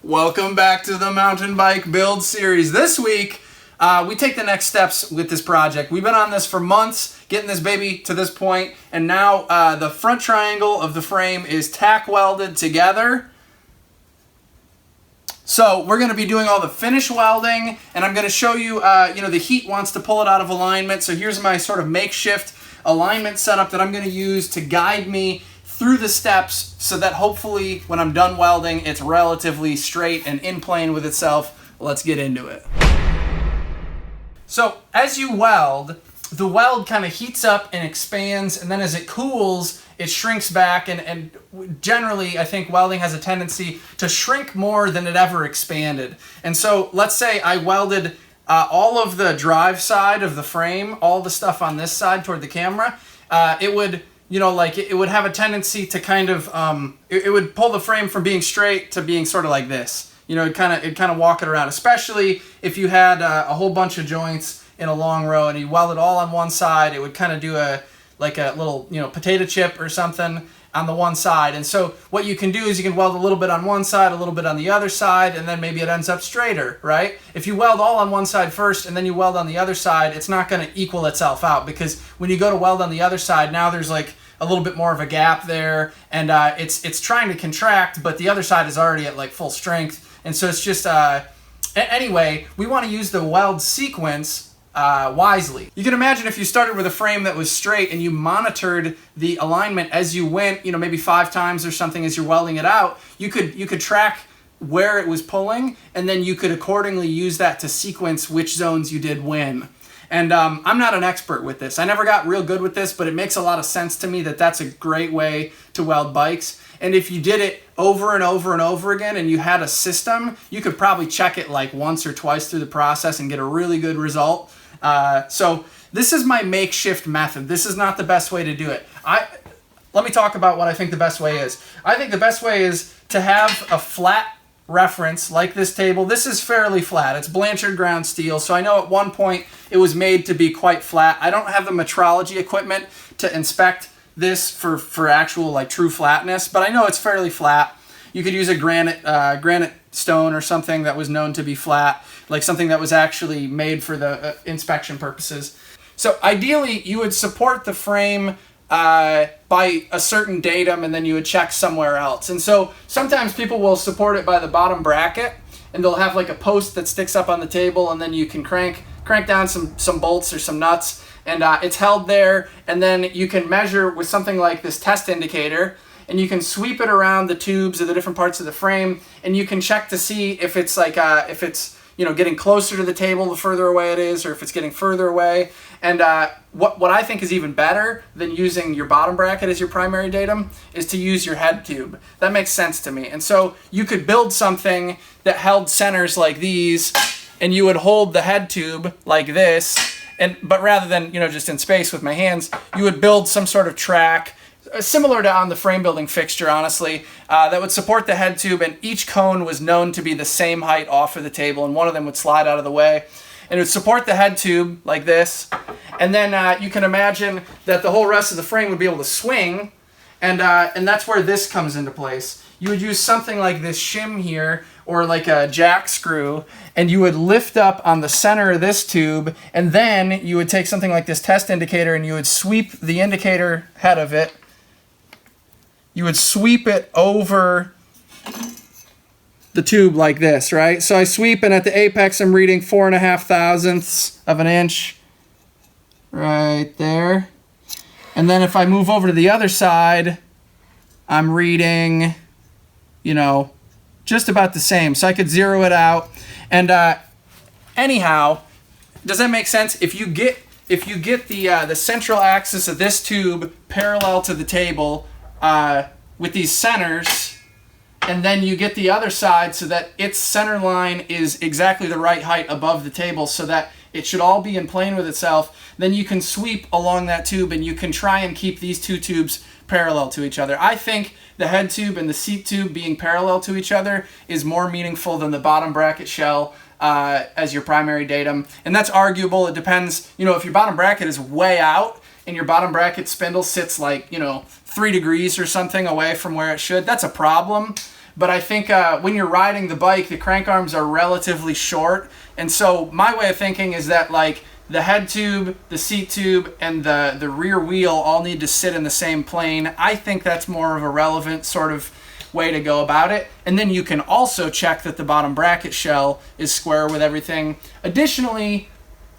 Welcome back to the mountain bike build series. This week, we take the next steps with this project. We've been on this for months, getting this baby to this point, and now the front triangle of the frame is tack welded together. So we're going to be doing all the finish welding, and I'm going to show you, the heat wants to pull it out of alignment. So here's my sort of makeshift alignment setup that I'm going to use to guide me through the steps so that hopefully when I'm done welding, it's relatively straight and in plane with itself. Let's get into it. So as you weld, the weld kind of heats up and expands, and then as it cools, it shrinks back, and generally I think welding has a tendency to shrink more than it ever expanded. And so let's say I welded all of the drive side of the frame, all the stuff on this side toward the camera, it would it would have a tendency to kind of, it would pull the frame from being straight to being sort of like this. It'd kind of walk it around, especially if you had a whole bunch of joints in a long row and you weld it all on one side. It would kind of do a little, potato chip or something on the one side. And so what you can do is you can weld a little bit on one side, a little bit on the other side, and then maybe it ends up straighter, right? If you weld all on one side first and then you weld on the other side, it's not going to equal itself out, because when you go to weld on the other side, now there's like a little bit more of a gap there, and it's trying to contract, but the other side is already at like full strength. And so it's just, anyway, we want to use the weld sequence wisely. You can imagine if you started with a frame that was straight and you monitored the alignment as you went, maybe 5 times or something as you're welding it out, you could track where it was pulling, and then you could accordingly use that to sequence which zones you did when. And I'm not an expert with this. I never got real good with this, but it makes a lot of sense to me that that's a great way to weld bikes. And if you did it over and over and over again and you had a system, you could probably check it like once or twice through the process and get a really good result. So this is my makeshift method. This is not the best way to do it. Let me talk about what I think the best way is. I think the best way is to have a flat reference like this table. This is fairly flat. It's Blanchard ground steel, so I know at one point it was made to be quite flat. I don't have the metrology equipment to inspect this for actual like true flatness, but I know it's fairly flat. You could use a granite stone or something that was known to be flat, like something that was actually made for the inspection purposes. So ideally you would support the frame by a certain datum, and then you would check somewhere else. And so sometimes people will support it by the bottom bracket, and they'll have like a post that sticks up on the table, and then you can crank down some bolts or some nuts, and it's held there, and then you can measure with something like this test indicator, and you can sweep it around the tubes of the different parts of the frame, and you can check to see if it's like getting closer to the table the further away it is, or if it's getting further away. And what I think is even better than using your bottom bracket as your primary datum is to use your head tube. That makes sense to me. And so you could build something that held centers like these, and you would hold the head tube like this, but rather than just in space with my hands, you would build some sort of track similar to on the frame building fixture, honestly, that would support the head tube, and each cone was known to be the same height off of the table, and one of them would slide out of the way. And it would support the head tube like this, and then you can imagine that the whole rest of the frame would be able to swing, and that's where this comes into place. You would use something like this shim here, or like a jack screw, and you would lift up on the center of this tube, and then you would take something like this test indicator, and you would sweep the indicator head of it. You would sweep it over the tube like this, right? So I sweep, and at the apex I'm reading 4.5 thousandths of an inch right there. And then if I move over to the other side, I'm reading, just about the same. So I could zero it out. And anyhow, does that make sense? If you get the central axis of this tube parallel to the table with these centers, and then you get the other side so that its center line is exactly the right height above the table so that it should all be in plane with itself, then you can sweep along that tube, and you can try and keep these two tubes parallel to each other. I think the head tube and the seat tube being parallel to each other is more meaningful than the bottom bracket shell as your primary datum. And that's arguable. It depends, if your bottom bracket is way out and your bottom bracket spindle sits like, 3 degrees or something away from where it should, that's a problem. but I think when you're riding the bike, the crank arms are relatively short. And so my way of thinking is that like the head tube, the seat tube, and the rear wheel all need to sit in the same plane. I think that's more of a relevant sort of way to go about it. And then you can also check that the bottom bracket shell is square with everything. Additionally,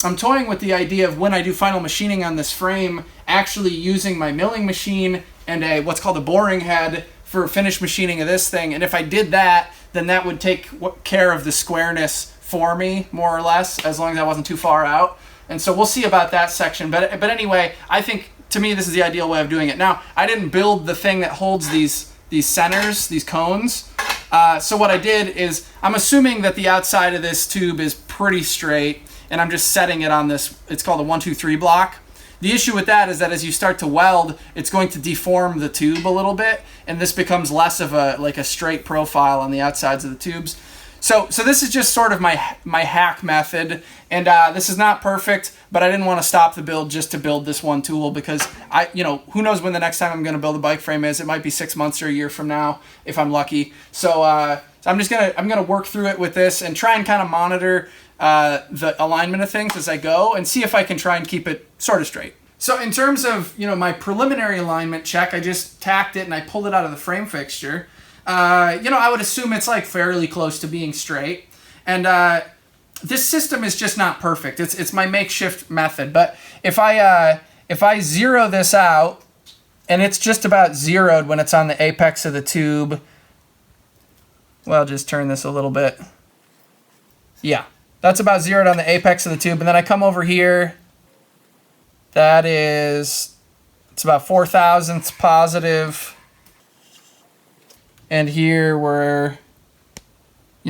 I'm toying with the idea of when I do final machining on this frame, actually using my milling machine and what's called a boring head for finish machining of this thing. And if I did that, then that would take care of the squareness for me, more or less, as long as I wasn't too far out. And so we'll see about that section. But anyway, I think, to me, this is the ideal way of doing it. Now, I didn't build the thing that holds these centers, these cones. So what I did is, I'm assuming that the outside of this tube is pretty straight, and I'm just setting it on this, it's called a 1-2-3 block. The issue with that is that as you start to weld, it's going to deform the tube a little bit, and this becomes less of a straight profile on the outsides of the tubes. So this is just sort of my hack method, and this is not perfect, but I didn't want to stop the build just to build this one tool, because who knows when the next time I'm going to build a bike frame is. It might be 6 months or a year from now if I'm lucky. So I'm gonna work through it with this and try and kind of monitor the alignment of things as I go and see if I can try and keep it sort of straight. So in terms of my preliminary alignment check, I just tacked it and I pulled it out of the frame fixture. I would assume it's like fairly close to being straight, and this system is just not perfect. It's my makeshift method, but if I zero this out, and it's just about zeroed when it's on the apex of the tube. Well, just turn this a little bit. Yeah, that's about zeroed on the apex of the tube, and then I come over here. It's about 0.004 positive. And here we're, I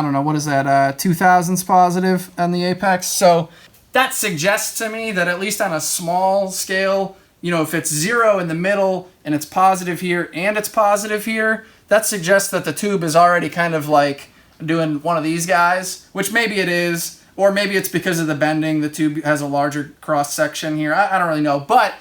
don't know, what is that, 0.002 positive on the apex. So that suggests to me that at least on a small scale, if it's 0 in the middle and it's positive here and it's positive here, that suggests that the tube is already kind of like doing one of these guys, which maybe it is, or maybe it's because of the bending. The tube has a larger cross section here. I don't really know, but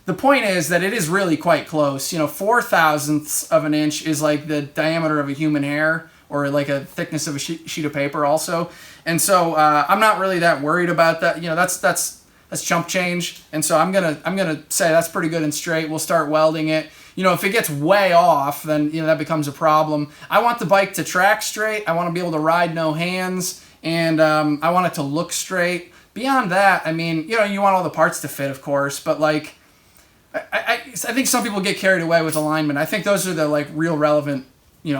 the point is that it is really quite close. 0.004 of an inch is like the diameter of a human hair, or like a thickness of a sheet of paper also. And so I'm not really that worried about that. That's chump change. And so I'm gonna say that's pretty good and straight. We'll start welding it. If it gets way off, then that becomes a problem. I want the bike to track straight. I want to be able to ride no hands, and I want it to look straight. Beyond that, you want all the parts to fit, of course, but like, I think some people get carried away with alignment. I think those are the real relevant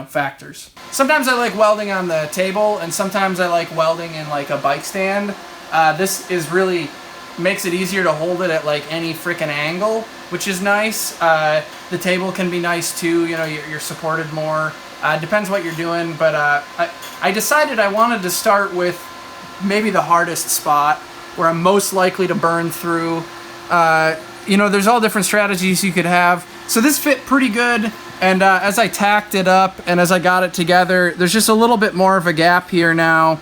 factors. Sometimes I like welding on the table, and sometimes I like welding in a bike stand. This really makes it easier to hold it at any freaking angle, which is nice. The table can be nice too. You're supported more. Depends what you're doing, but I decided I wanted to start with maybe the hardest spot where I'm most likely to burn through. There's all different strategies you could have. So this fit pretty good, and as I tacked it up and as I got it together, there's just a little bit more of a gap here now,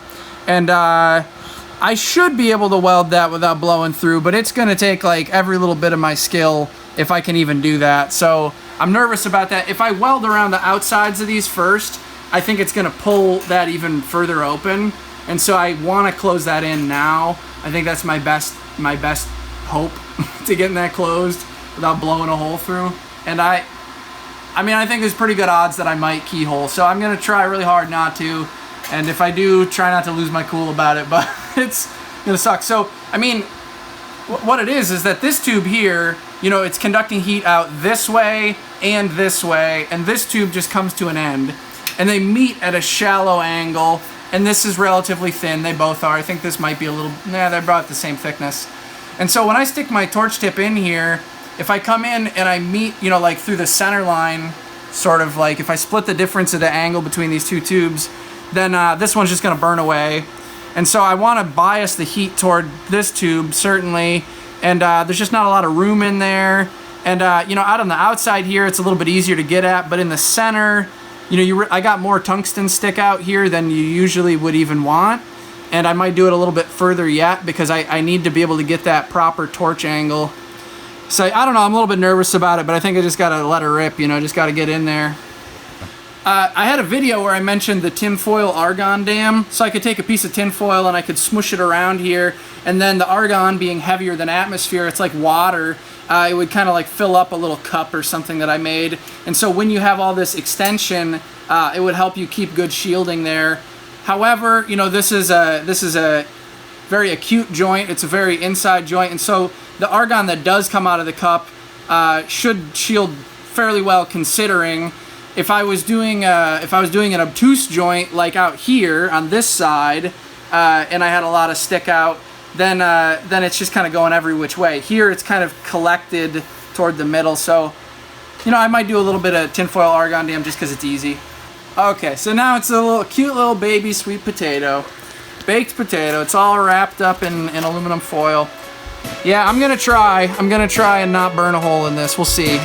and I should be able to weld that without blowing through, but it's gonna take every little bit of my skill if I can even do that. So I'm nervous about that. If I weld around the outsides of these first, I think it's gonna pull that even further open, and so I want to close that in now. I think that's my best hope to getting that closed without blowing a hole through. And I think there's pretty good odds that I might keyhole, so I'm gonna try really hard not to, and if I do, try not to lose my cool about it, but it's gonna suck. So what it is that this tube here, it's conducting heat out this way, and this tube just comes to an end, and they meet at a shallow angle, and this is relatively thin. They both are. I think this might be a little, they're about the same thickness. And so when I stick my torch tip in here, if I come in and I meet, through the center line, sort of if I split the difference of the angle between these two tubes, then this one's just gonna burn away. And so I wanna bias the heat toward this tube, certainly, and there's just not a lot of room in there. And out on the outside here, it's a little bit easier to get at, but in the center, I got more tungsten stick out here than you usually would even want. And I might do it a little bit further yet because I need to be able to get that proper torch angle. So I don't know, I'm a little bit nervous about it, but I think I just gotta let her rip, just gotta get in there. I had a video where I mentioned the tinfoil argon dam, so I could take a piece of tinfoil and I could smush it around here, and then the argon being heavier than atmosphere, it's like water, it would kind of like fill up a little cup or something that I made. And so when you have all this extension, it would help you keep good shielding there. However, you know, this is a very acute joint, it's a very inside joint, and so the argon that does come out of the cup should shield fairly well, considering if I was doing an obtuse joint like out here on this side, and I had a lot of stick out, then it's just kind of going every which way. Here it's kind of collected toward the middle, so you know, I might do a little bit of tinfoil argon dam just because it's easy. Okay, so now it's a cute little baby sweet potato, baked potato. It's all wrapped up in aluminum foil. Yeah, I'm gonna try and not burn a hole in this. We'll see.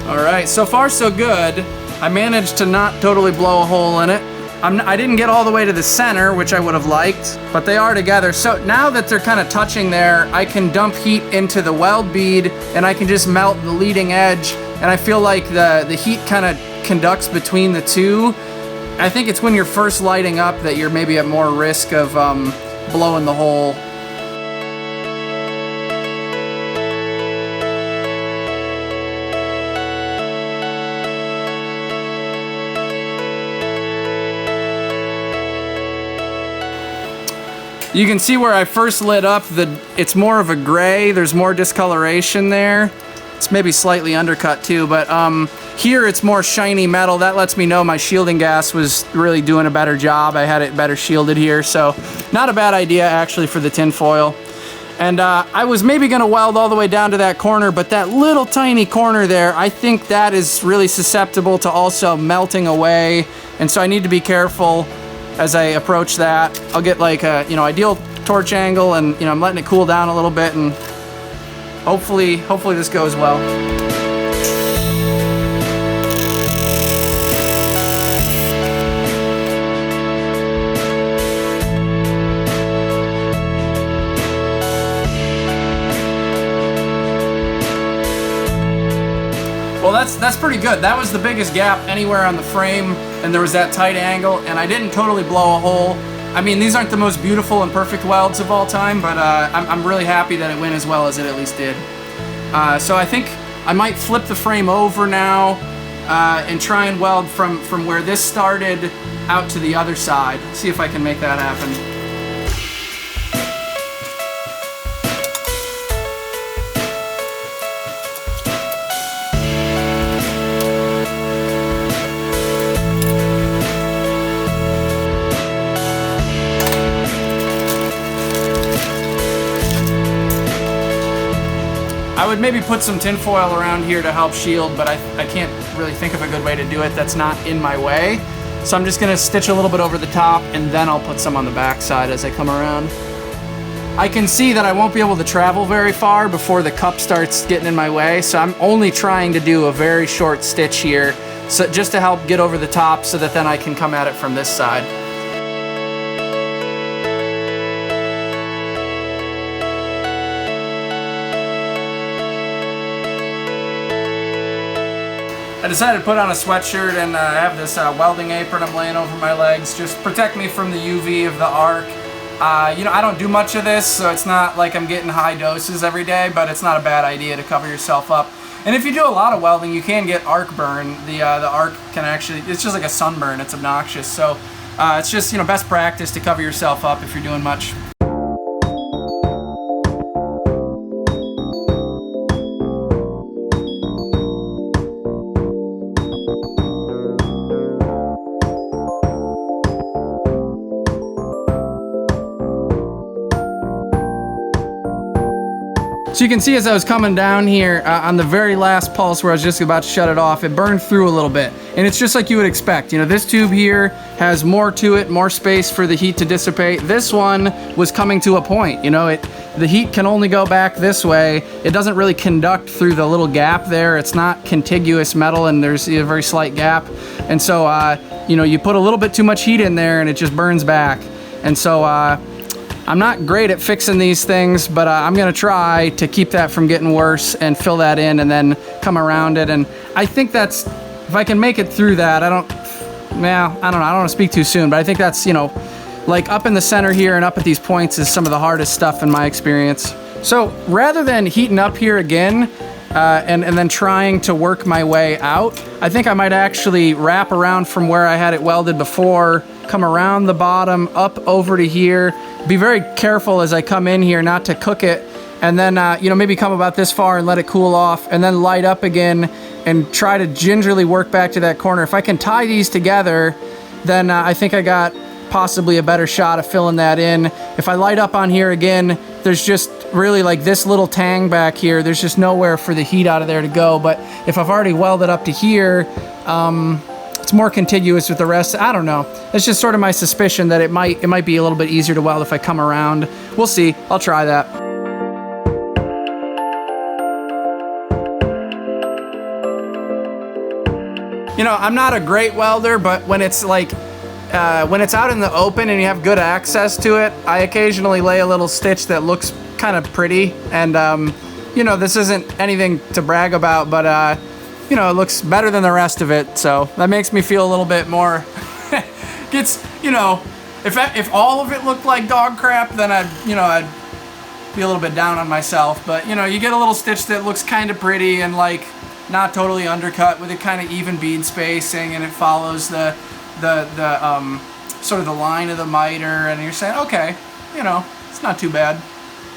Alright, so far so good. I managed to not totally blow a hole in it. I didn't get all the way to the center, which I would have liked, but they are together. So now that they're kind of touching there, I can dump heat into the weld bead and I can just melt the leading edge. And I feel like the heat kind of conducts between the two. I think it's when you're first lighting up that you're maybe at more risk of blowing the hole. You can see where I first lit up, it's more of a gray, there's more discoloration there. It's maybe slightly undercut too, but here it's more shiny metal. That lets me know my shielding gas was really doing a better job. I had it better shielded here, so not a bad idea actually for the tin foil. And I was maybe gonna weld all the way down to that corner, but that little tiny corner there, I think that is really susceptible to also melting away, and so I need to be careful as I approach that. I'll get like a, you know, ideal torch angle, and you know, I'm letting it cool down a little bit, and hopefully this goes well. Well, that's pretty good. That was the biggest gap anywhere on the frame, and there was that tight angle, and I didn't totally blow a hole. I mean, these aren't the most beautiful and perfect welds of all time, but I'm really happy that it went as well as it at least did. So I think I might flip the frame over now and try and weld from where this started out to the other side. See if I can make that happen. I would maybe put some tin foil around here to help shield, but I can't really think of a good way to do it that's not in my way. So I'm just gonna stitch a little bit over the top, and then I'll put some on the back side as I come around. I can see that I won't be able to travel very far before the cup starts getting in my way, so I'm only trying to do a very short stitch here, so just to help get over the top so that then I can come at it from this side. I decided to put on a sweatshirt, and I have this welding apron I'm laying over my legs, just protect me from the UV of the arc. You know, I don't do much of this, so it's not like I'm getting high doses every day, but it's not a bad idea to cover yourself up. And if you do a lot of welding, you can get arc burn. The arc can actually, it's just like a sunburn, it's obnoxious. So it's just, you know, best practice to cover yourself up if you're doing much. So you can see as I was coming down here on the very last pulse where I was just about to shut it off, it burned through a little bit. And it's just like you would expect. You know, this tube here has more to it, more space for the heat to dissipate. This one was coming to a point. You know, the heat can only go back this way. It doesn't really conduct through the little gap there. It's not contiguous metal, and there's a very slight gap. And so, you know, you put a little bit too much heat in there and it just burns back. And so I'm not great at fixing these things, but I'm gonna try to keep that from getting worse and fill that in and then come around it. And I think that's, if I can make it through that, I don't want to speak too soon, but I think that's, you know, like up in the center here and up at these points is some of the hardest stuff in my experience. So rather than heating up here again and then trying to work my way out, I think I might actually wrap around from where I had it welded before, come around the bottom, up over to here. Be very careful as I come in here not to cook it, and then you know, maybe come about this far and let it cool off, and then light up again and try to gingerly work back to that corner. If I can tie these together, then I think I got possibly a better shot of filling that in. If I light up on here again, there's just really like this little tang back here. There's just nowhere for the heat out of there to go. But if I've already welded up to here, it's more contiguous with the rest. I don't know. It's just sort of my suspicion that it might be a little bit easier to weld if I come around. We'll see. I'll try that. You know, I'm not a great welder, but when it's like when it's out in the open and you have good access to it, I occasionally lay a little stitch that looks kind of pretty. And you know, this isn't anything to brag about, but you know, it looks better than the rest of it, so that makes me feel a little bit more. Gets, you know, if all of it looked like dog crap, then I'd be a little bit down on myself. But you know, you get a little stitch that looks kind of pretty and like not totally undercut with a kind of even bead spacing, and it follows the sort of the line of the miter, and you're saying, okay, you know, it's not too bad.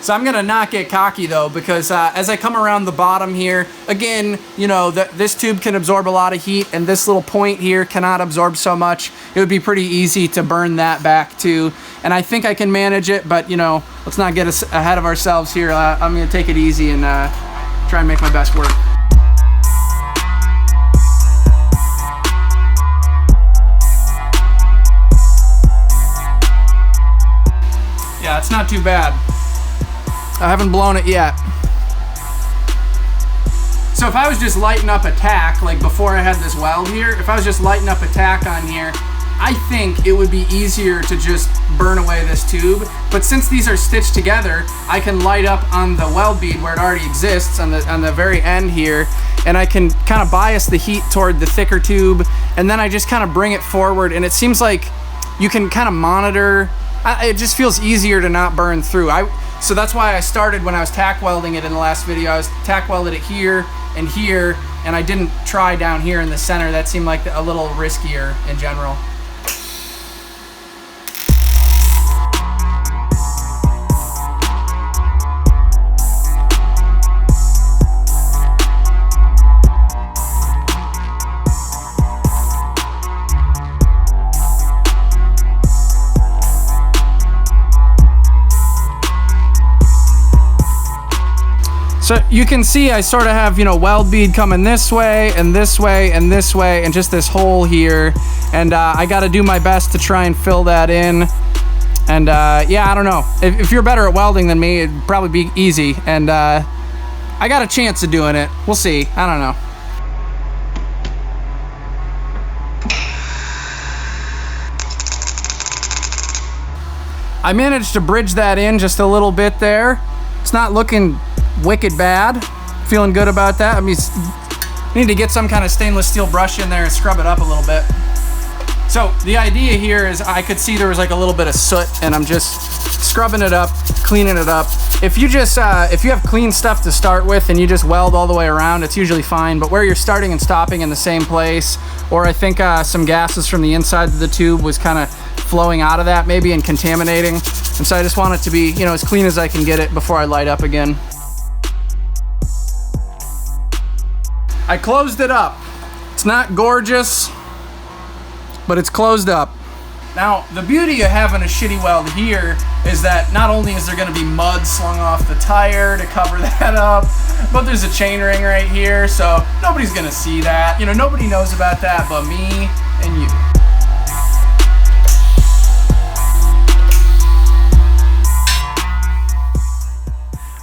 So I'm gonna not get cocky though, because as I come around the bottom here, again, you know, this tube can absorb a lot of heat, and this little point here cannot absorb so much. It would be pretty easy to burn that back too. And I think I can manage it, but you know, let's not get us ahead of ourselves here. I'm gonna take it easy and try and make my best work. Yeah, it's not too bad. I haven't blown it yet. So if I was just lighting up a tack, like before I had this weld here, if I was just lighting up a tack on here, I think it would be easier to just burn away this tube. But since these are stitched together, I can light up on the weld bead where it already exists on the very end here, and I can kind of bias the heat toward the thicker tube, and then I just kind of bring it forward, and it seems like you can kind of monitor. It just feels easier to not burn through. So that's why I started when I was tack welding it in the last video. I was tack welded it here, and I didn't try down here in the center. That seemed like a little riskier in general. So you can see I sort of have, you know, weld bead coming this way and this way and this way and just this hole here. And I got to do my best to try and fill that in. And yeah, I don't know. If you're better at welding than me, it'd probably be easy. And I got a chance of doing it. We'll see. I don't know. I managed to bridge that in just a little bit there. It's not looking wicked bad. Feeling good about that. I mean, need to get some kind of stainless steel brush in there and scrub it up a little bit. So the idea here is I could see there was like a little bit of soot, and I'm just scrubbing it up, cleaning it up. If you just if you have clean stuff to start with and you just weld all the way around, it's usually fine. But where you're starting and stopping in the same place, or I think some gases from the inside of the tube was kind of flowing out of that maybe and contaminating, and so I just want it to be, you know, as clean as I can get it before I light up again. I closed it up. It's not gorgeous, but it's closed up. Now, the beauty of having a shitty weld here is that not only is there going to be mud slung off the tire to cover that up, but there's a chain ring right here, so nobody's going to see that. You know, nobody knows about that but me and you.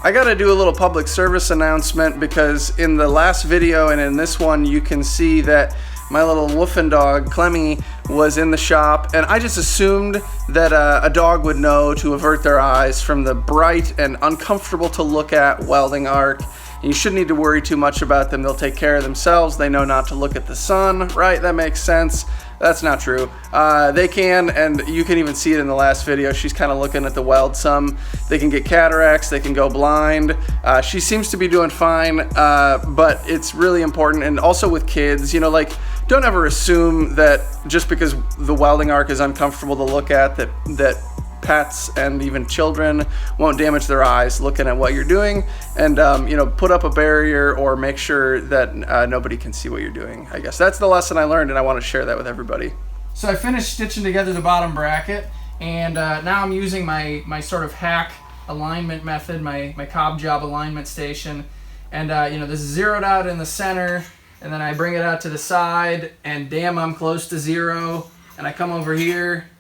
I gotta do a little public service announcement, because in the last video and in this one you can see that my little woofing dog Clemmy was in the shop, and I just assumed that a dog would know to avert their eyes from the bright and uncomfortable to look at welding arc. And you shouldn't need to worry too much about them. They'll take care of themselves. They know not to look at the sun, right? That makes sense. That's not true. They can, and you can even see it in the last video. She's kind of looking at the weld some. They can get cataracts, they can go blind. She seems to be doing fine, but it's really important. And also with kids, you know, like, don't ever assume that just because the welding arc is uncomfortable to look at, that pets and even children won't damage their eyes looking at what you're doing. And you know, put up a barrier or make sure that nobody can see what you're doing. I guess that's the lesson I learned, and I want to share that with everybody. So I finished stitching together the bottom bracket, and now I'm using my sort of hack alignment method, my cob job alignment station. And you know, this is zeroed out in the center, and then I bring it out to the side, and damn, I'm close to zero. And I come over here,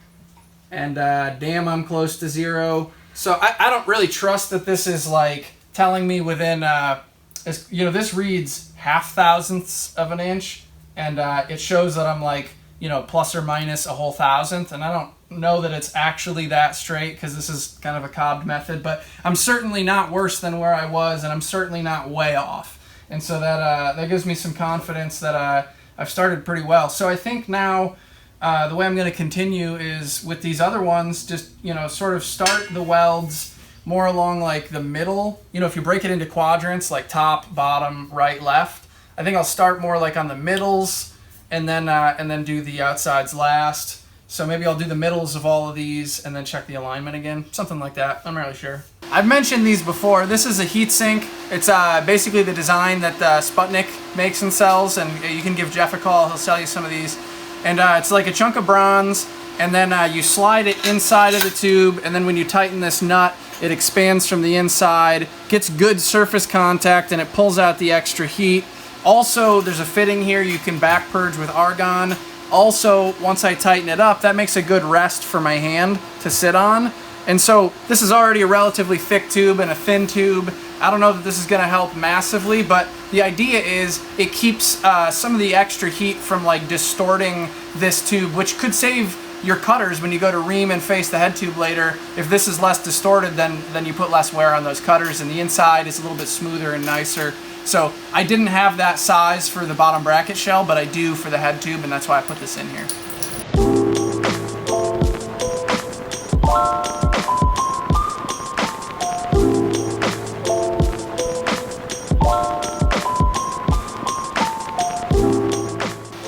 and damn, I'm close to zero. So I don't really trust that this is like telling me within, you know, this reads 0.5 of an inch, and it shows that I'm like, you know, plus or minus a whole thousandth, and I don't know that it's actually that straight because this is kind of a cobbed method, but I'm certainly not worse than where I was, and I'm certainly not way off. And so that gives me some confidence that I've started pretty well. So I think now the way I'm going to continue is with these other ones, just, you know, sort of start the welds more along like the middle. You know, if you break it into quadrants, like top, bottom, right, left, I think I'll start more like on the middles and then do the outsides last. So maybe I'll do the middles of all of these and then check the alignment again, something like that. I'm not really sure. I've mentioned these before. This is a heat sink. It's basically the design that Sputnik makes and sells, and you can give Jeff a call. He'll sell you some of these. And it's like a chunk of bronze, and then you slide it inside of the tube, and then when you tighten this nut, it expands from the inside, gets good surface contact, and it pulls out the extra heat. Also, there's a fitting here you can back purge with argon. Also, once I tighten it up, that makes a good rest for my hand to sit on. And so this is already a relatively thick tube and a thin tube. I don't know that this is going to help massively, but the idea is it keeps some of the extra heat from like distorting this tube, which could save your cutters when you go to ream and face the head tube later. If this is less distorted, then you put less wear on those cutters, and the inside is a little bit smoother and nicer. So I didn't have that size for the bottom bracket shell, but I do for the head tube, and that's why I put this in here.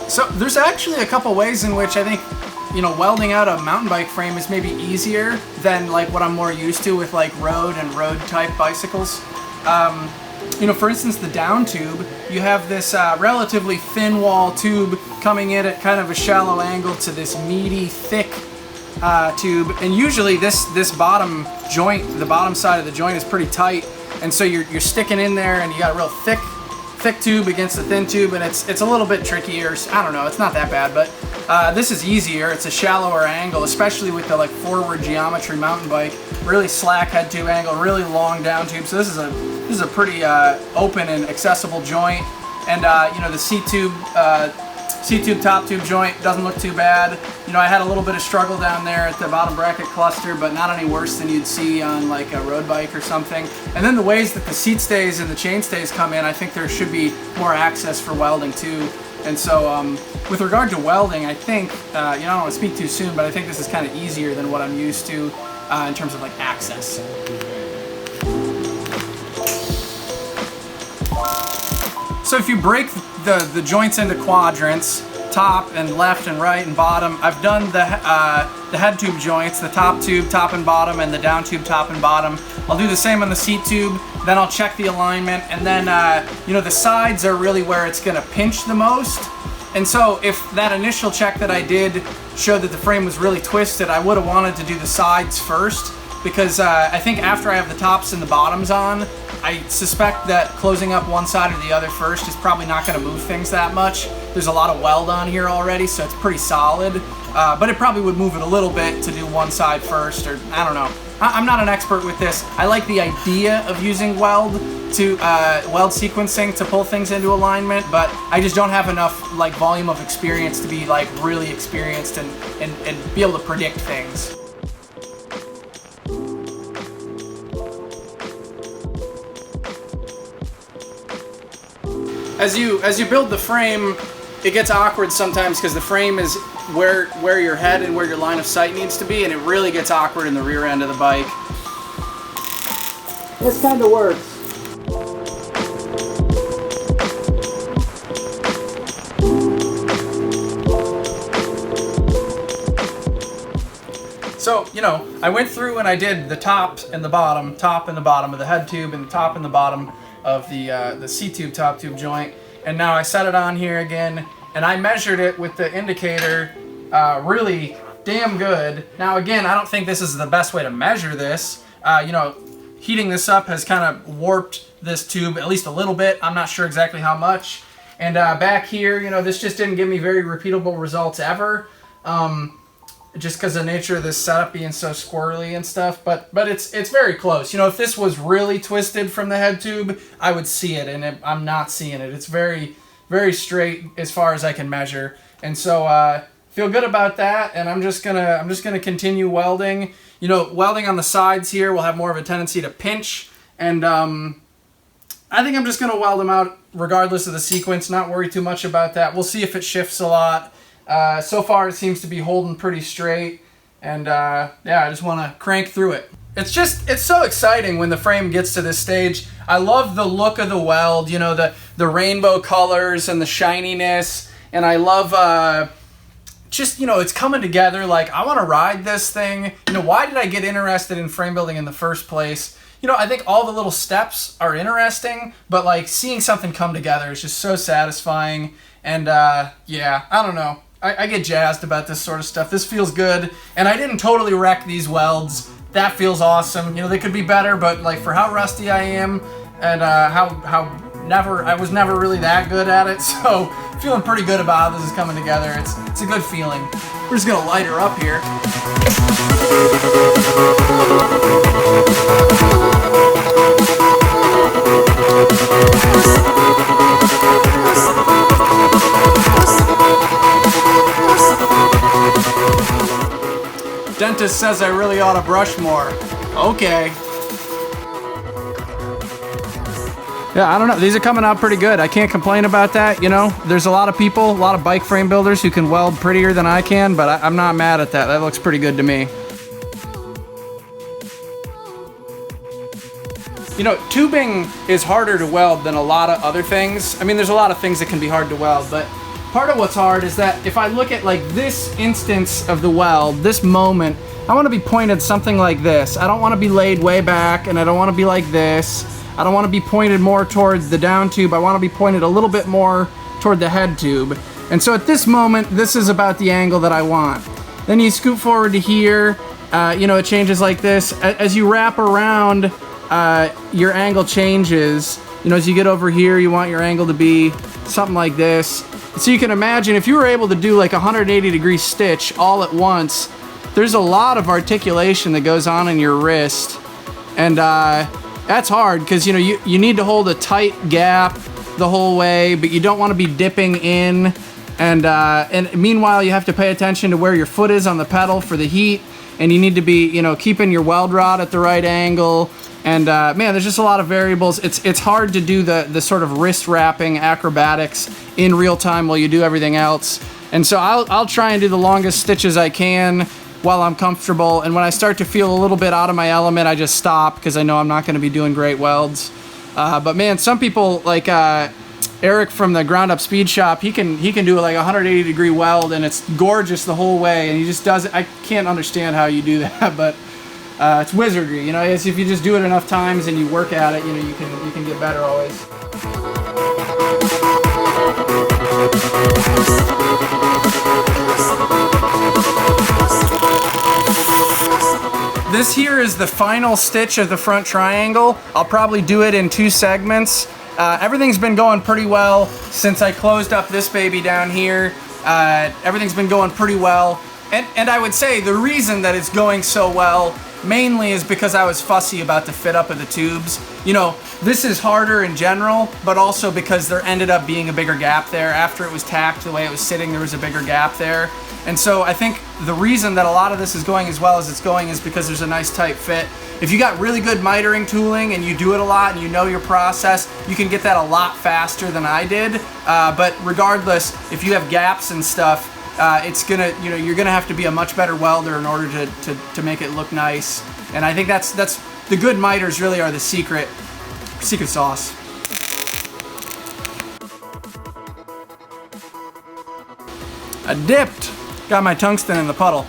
So there's actually a couple ways in which I think, you know, welding out a mountain bike frame is maybe easier than like what I'm more used to with like road and road type bicycles. You know, for instance, the down tube, you have this relatively thin wall tube coming in at kind of a shallow angle to this meaty, thick tube, and usually this bottom joint, the bottom side of the joint is pretty tight, and so you're sticking in there, and you got a real thick tube against the thin tube, and it's a little bit trickier. I don't know, it's not that bad, but this is easier. It's a shallower angle, especially with the like forward geometry mountain bike. Really slack head tube angle, really long down tube. So this is a pretty open and accessible joint. And you know, the C-tube top tube joint doesn't look too bad. You know, I had a little bit of struggle down there at the bottom bracket cluster, but not any worse than you'd see on like a road bike or something. And then the ways that the seat stays and the chain stays come in, I think there should be more access for welding too. And so with regard to welding, I think, you know, I don't want to speak too soon, but I think this is kind of easier than what I'm used to in terms of like access. So if you break the joints into quadrants, top and left and right and bottom, I've done the head tube joints, the top tube, top and bottom, and the down tube, top and bottom. I'll do the same on the seat tube, then I'll check the alignment, and then you know, the sides are really where it's gonna pinch the most. And so if that initial check that I did showed that the frame was really twisted, I would have wanted to do the sides first, because I think after I have the tops and the bottoms on, I suspect that closing up one side or the other first is probably not going to move things that much. There's a lot of weld on here already, so it's pretty solid, but it probably would move it a little bit to do one side first, or I don't know. I'm not an expert with this. I like the idea of using weld sequencing to pull things into alignment, but I just don't have enough like volume of experience to be like really experienced and be able to predict things. As you build the frame, it gets awkward sometimes because the frame is where your head and where your line of sight needs to be, and it really gets awkward in the rear end of the bike. This kind of works. So, you know, I went through and I did the top and the bottom of the head tube and the top and the bottom of the C-tube top tube joint, and now I set it on here again and I measured it with the indicator really damn good. Now again, I don't think this is the best way to measure this. You know, heating this up has kind of warped this tube at least a little bit. I'm not sure exactly how much. And back here, you know, this just didn't give me very repeatable results ever. Just because of the nature of this setup being so squirrely and stuff, but it's very close. You know, if this was really twisted from the head tube, I would see it, and I'm not seeing it. It's very, very straight as far as I can measure, and so feel good about that. And I'm just gonna continue welding. You know, welding on the sides here will have more of a tendency to pinch, and I think I'm just gonna weld them out regardless of the sequence. Not worry too much about that. We'll see if it shifts a lot. So far it seems to be holding pretty straight, and yeah, I just want to crank through it. It's so exciting when the frame gets to this stage. I love the look of the weld, you know, the rainbow colors and the shininess, and I love just, you know, it's coming together. Like, I want to ride this thing. You know, why did I get interested in frame building in the first place? You know, I think all the little steps are interesting, but like seeing something come together is just so satisfying. And yeah, I don't know. I get jazzed about this sort of stuff. This feels good, and I didn't totally wreck these welds. That feels awesome. You know, they could be better, but like for how rusty I am and I was never really that good at it, so feeling pretty good about how this is coming together. It's a good feeling. We're just gonna light her up here. Dentist says I really ought to brush more. Okay. Yeah, I don't know. These are coming out pretty good. I can't complain about that, you know. There's a lot of people, a lot of bike frame builders who can weld prettier than I can, but I'm not mad at that. That looks pretty good to me. You know, tubing is harder to weld than a lot of other things. I mean, there's a lot of things that can be hard to weld, but part of what's hard is that if I look at like this instance of the weld, this moment, I want to be pointed something like this. I don't want to be laid way back, and I don't want to be like this. I don't want to be pointed more towards the down tube. I want to be pointed a little bit more toward the head tube. And so at this moment, this is about the angle that I want. Then you scoot forward to here, you know, it changes like this. As you wrap around, your angle changes. You know, as you get over here, you want your angle to be something like this. So you can imagine if you were able to do like a 180-degree stitch all at once, there's a lot of articulation that goes on in your wrist. And that's hard because, you know, you need to hold a tight gap the whole way, but you don't want to be dipping in. And meanwhile, you have to pay attention to where your foot is on the pedal for the heat. And you need to be, you know, keeping your weld rod at the right angle. And man, there's just a lot of variables. It's hard to do the sort of wrist wrapping acrobatics in real time while you do everything else. And so I'll try and do the longest stitches I can while I'm comfortable. And when I start to feel a little bit out of my element, I just stop because I know I'm not going to be doing great welds. But man, some people like Eric from the Ground Up Speed Shop, he can do like a 180-degree weld, and it's gorgeous the whole way. And he just does it. I can't understand how you do that, but. It's wizardry, you know. If you just do it enough times and you work at it, you know, you can get better always. This here is the final stitch of the front triangle. I'll probably do it in 2 segments. Everything's been going pretty well since I closed up this baby down here. Everything's been going pretty well. And I would say the reason that it's going so well mainly is because I was fussy about the fit up of the tubes. You know, this is harder in general, but also because there ended up being a bigger gap there. After it was tacked, the way it was sitting, there was a bigger gap there. And so I think the reason that a lot of this is going as well as it's going is because there's a nice tight fit. If you got really good mitering tooling and you do it a lot and you know your process, you can get that a lot faster than I did. But regardless, if you have gaps and stuff, it's gonna, you know, you're gonna have to be a much better welder in order to make it look nice. And I think that's the good miters really are the secret sauce. I dipped, got my tungsten in the puddle.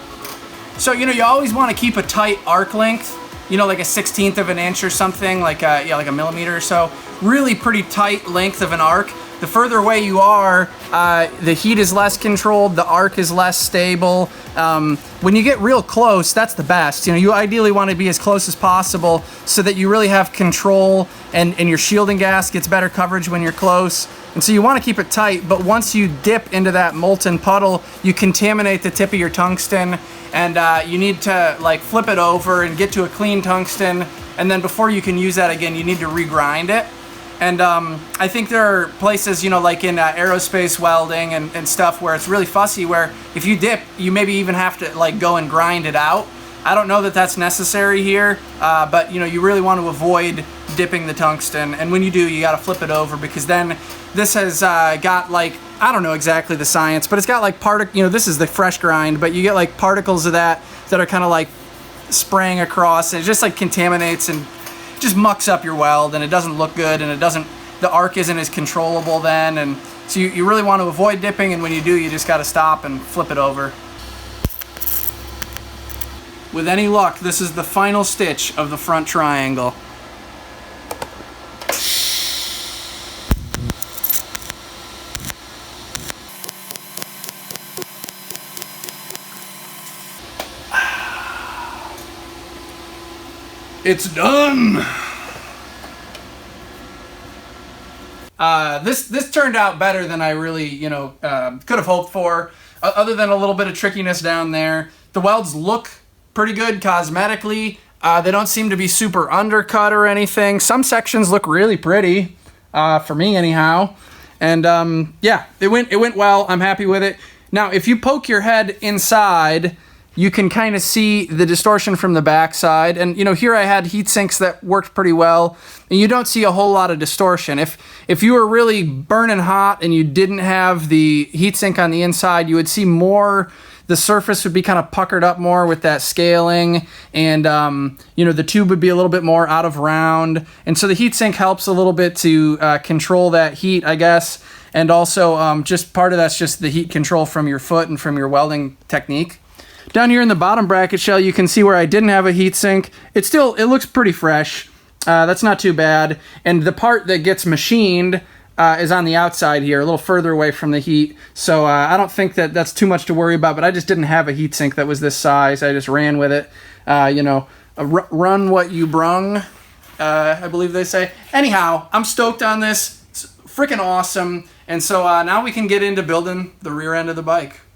So, you know, you always want to keep a tight arc length, you know, like a 1/16 of an inch or something, like like a millimeter or so. Really pretty tight length of an arc. The further away you are, the heat is less controlled, the arc is less stable. When you get real close, that's the best. You know, you ideally want to be as close as possible so that you really have control and your shielding gas gets better coverage when you're close. And so you want to keep it tight, but once you dip into that molten puddle, you contaminate the tip of your tungsten, and you need to like flip it over and get to a clean tungsten, and then before you can use that again, you need to regrind it. And I think there are places, you know, like in aerospace welding and stuff where it's really fussy, where if you dip, you maybe even have to like go and grind it out. I don't know that that's necessary here, but you know, you really want to avoid dipping the tungsten. And when you do, you got to flip it over, because then this has got like, I don't know exactly the science, but it's got like you know, this is the fresh grind, but you get like particles of that are kind of like spraying across, and it just like contaminates and just mucks up your weld, and it doesn't look good, and the arc isn't as controllable then. And so you really want to avoid dipping, and when you do, you just got to stop and flip it over. With any luck, this is the final stitch of the front triangle. It's done. This turned out better than I really, you know, could have hoped for. Other than a little bit of trickiness down there, the welds look pretty good cosmetically. They don't seem to be super undercut or anything. Some sections look really pretty, for me anyhow. And yeah, it went well. I'm happy with it. Now, if you poke your head inside, you can kind of see the distortion from the backside. And you know, here I had heat sinks that worked pretty well, and you don't see a whole lot of distortion. If you were really burning hot and you didn't have the heat sink on the inside, you would see more, the surface would be kind of puckered up more with that scaling, and you know, the tube would be a little bit more out of round. And so the heat sink helps a little bit to control that heat, I guess. And also just part of that's just the heat control from your foot and from your welding technique. Down here in the bottom bracket shell, you can see where I didn't have a heat sink. It looks pretty fresh. That's not too bad. And the part that gets machined is on the outside here, a little further away from the heat. So I don't think that that's too much to worry about, but I just didn't have a heat sink that was this size. I just ran with it. You know, run what you brung, I believe they say. Anyhow, I'm stoked on this. It's freaking awesome. And so now we can get into building the rear end of the bike.